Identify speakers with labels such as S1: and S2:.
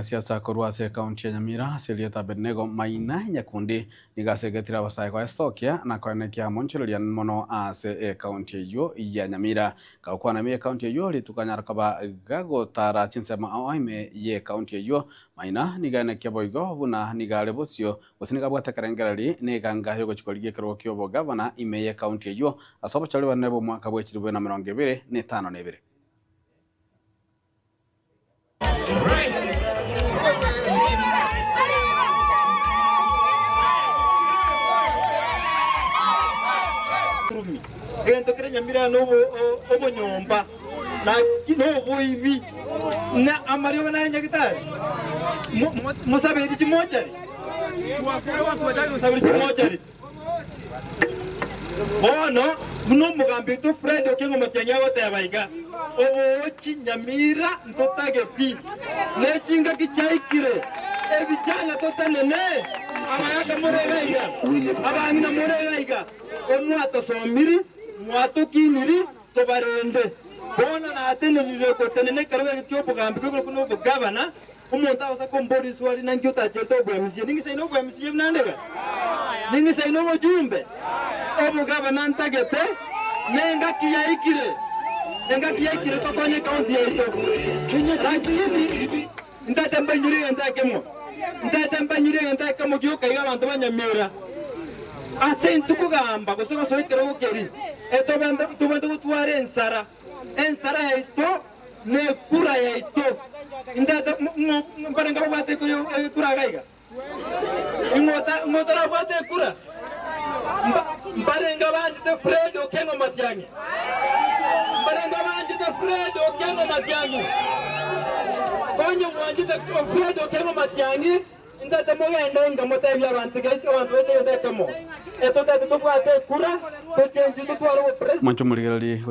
S1: Siasa korwase kaunti ya Nyamira Asilia Abednego Maina Nyakundi nigasegetira abasai kwa Estokia na kwanekia monchirian mono ase kaunti ya Nyamira kaukwana me kaunti yo litukanya kaba gago tara chinsema aime ye kaunti yo Maina niganekia boigo buna nigale bosio bosiniga bwata karengerali neganga yo gochikoligie kirokyo bo governor ime ye kaunti yo asobo chaliwa nebo mwaka bwechirwe na 2025.
S2: Gento kire Nyamira no nyomba na kino boivi na amario na nyagitari musabiri kimochari tuwakore watu wajali musabiri kimochari bono muno mugambi to Fred Okengo Matiang'i wote abaiga obochi Nyamira ntotageti nechinga kichaikire ebijanga totanene abayaka muregaiga abana muregaiga omwato somiri mwato kiniri tobarende bona na atene nireko tenene karwe kyo bugambi kyo kuno bugabana umuntu abasa kombori swali nangyo tajerto bwemisiye ningise ino bwemisiye mnandega ningise ino bojumbe obugabana ntagete nenga kiyaikire tokonye kaunti yeto lakini ntatembanyuri ntakemo kyo kaiga abantu banyamira asentu kugamba gusoma soitero gukeri tubanda gutwara ensara yaito ne kura yaito indata mbarenga bwate kura gaiga ingota bwate kura mbarenga banje de Fred Okengo Matiang'i konye mwanje de Fred Okengo Matiang'i indata mogenda ngamote bya abantu bende temo eto tatu bwate kura to change to twaro president
S1: mancho muligali